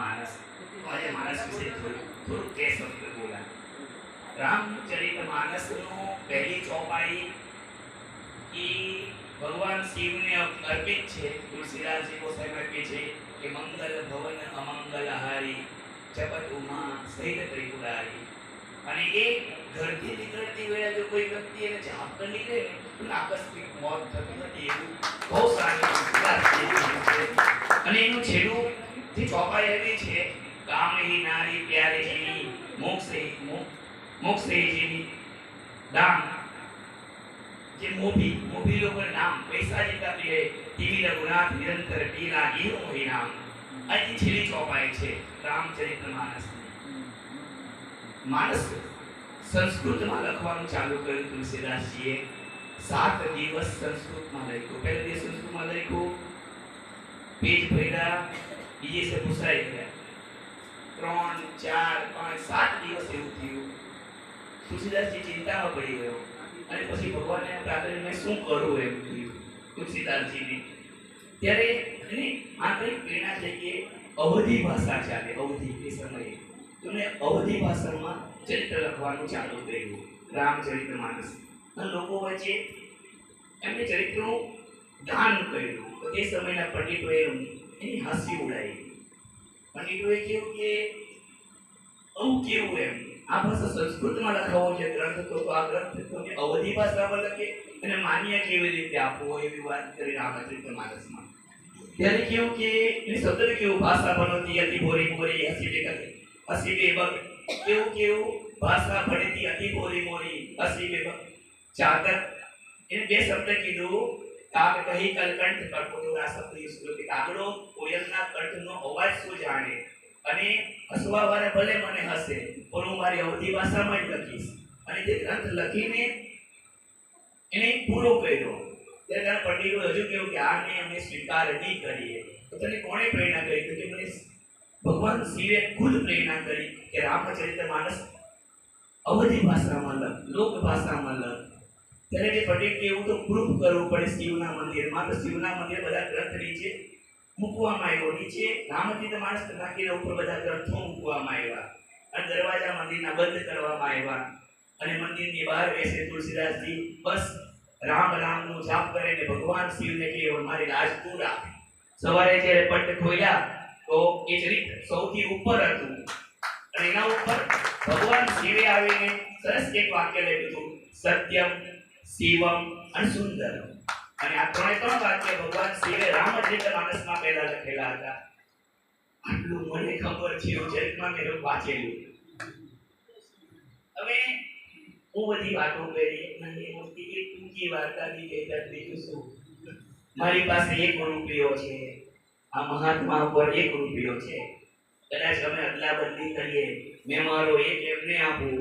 रामचरितमानस। तो आज मानस विषय थोड़ું કેસ વખતે બોલા रामचरितमानस નો પહેલી ચોપાઈ એ ભગવાન શિવને અર્પિત છે। તુલસીદાસજી ગોસ્વામી આપી છે કે મંગલ ભવન અમંગલ હારી જપત ઉમા સહિત ત્રિપુરારી। અને એ ઘરથી નીકળતી વેળા જો કોઈ વ્યક્તિ એને જાપ કરી લે ને તો આકસ્મિક મોત થતી નથી, એવું બહુ સારી વાત છે। અને એનું છેલ્લું જે ચોપાઈ આવી છે કામહી નારી પ્યારે જીની મોક્ષે જીની દામ જે મોભી લોકો નામ પૈસા જેટલા પ્રિય ટીવી રઘુનાથ નિરંતર પીલા ગીર મોહી નામ। આજી છેલ્લી ચોપાઈ છે રામચરિતમાનસ। માનસ સંસ્કૃતમાં લખવાનું ચાલુ કર્યું તુલસીદાસજીએ। 7 દિવસ સંસ્કૃતમાં લખ્યું। પહેલા દિવસ સંસ્કૃતમાં લખ્યું, પેજ ભર્યા, બીજે સે પૂછાઈ ગયા, 3 4 5 7 દિવસ એવું થયું। તુલસીદાસજી ચિંતામાં પડી ગયો અને પછી ભગવાનને પ્રાર્થના મેં શું કરું એમ થયું તુલસીદાસજીને। ત્યારે એને આંતરિક પ્રેરણા થઈ કે અવધી ભાષા ચાલે, અવધી એ સમયે તમને અવધી ભાષામાં ચરિત્ર લખવાનું ચાલુ કર્યું રામચરિતમાનસ। અને લોકો વચ્ચે એમને ચરિત્રનું દાન કર્યું। તો તે સમયના પંડિતોએ એની હસી ઉડાવી। પંડિતોએ કહ્યું કે આવું કેવું એમ, આ ભાષા સંસ્કૃતમાં લખાવો છે ગ્રંથ, તો આ ગ્રંથ તમે અવધી ભાષામાં લખે અને માન્ય કેવી રીતે આપવો એવી વાત કરી રામચરિતમાનસમાં। ત્યારે કેવું કે એ શબ્દ કેવું ભાષા બનતી હતી ભોરી ભોરી હસી બેબક, કેવું ભાષા ભણતી હતી ભોરી મોરી હસી બેબક। ચાતક એને 2 શબ્દ કીધું, કાક કહી કલકંઠ કડકોટો આ શબ્દ યુઝ કર્યો કે કાગડો કોયલના કંઠનો અવાજ શું જાણે અને હસવા વાળા ભલે મને હસે પણ હું મારી અવધી ભાષામાં જ લખીશ। અને તે ગ્રંથ લખીને એને પૂરો કર્યો। ત્યારે પંડિતો હજુ કેવું કે આને અમે સ્વીકાર નહીં કરીએ। તો તને કોણે પ્રેરણા કરી? તો કે મને ભગવાન શિવે ખુદ પ્રેરણા કરી કે રામચરિતમાનસ અવધી ભાષામાં લખ, લોક ભાષામાં લખ। ત્યારે જે પંડિત એવું તો પ્રૂફ કરવું પડે શિવના મંદિરમાં, તો શિવના મંદિર બધા ગ્રંથ નીચે મૂકવામાં આવ્યો। નીચે રામચરિતમાનસ નાખીને ઉપર બધા ગ્રંથો મૂકવામાં આવ્યા અને દરવાજા મંદિરના બંધ કરવામાં આવ્યા। અને મંદિરની બહાર બેસે તુલસીદાસજી બસ રામ રામનું જાપ કરે ને ભગવાન શિવને કહે મારી લાજ તું રાખ। સવારે જ્યારે પટ ખોલ્યા તો એ ચરિત્ર સૌથી ઉપર હતું અને એના ઉપર ભગવાન શિવે આવીને સરસ એક વાક્ય લખ્યું, સત્યમ શિવમ અને સુંદર। અને આ 3 વાક્ય ભગવાન શિવે રામચરિતમાનસમાં પહેલા લખેલા હતા। આટલું મને ખબર છે, ચરિત્રમાં મેં વાંચેલું। હવે હું બધી વાતો કરી, નાની મોટી એક ટૂંકી વાર્તાની કહેતા બીજું શું। મારી પાસે 1 રૂપિયો છે, આ મહાત્મા ઉપર 1 રૂપિયો છે, કદાચ અમે અદલા બદલી કરીએ, મેં મારો 1 એમને આપું,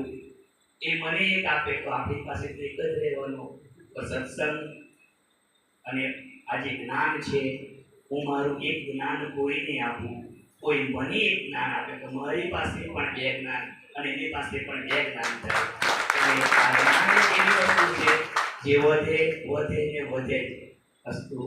એ મને 1 આપે, તો આપણી પાસે તો એક જ રહેવાનો। તો સત્સંગ અને આ જે જ્ઞાન છે, હું મારું 1 જ્ઞાન કોઈને આપું, કોઈ મને 1 જ્ઞાન આપે તો મારી પાસે પણ 2 જ્ઞાન અને એની પાસે પણ 2 જ્ઞાન થાય। એટલે આ જ્ઞાન એવી વસ્તુ છે જે વધે ને વધે જ. અસ્તુ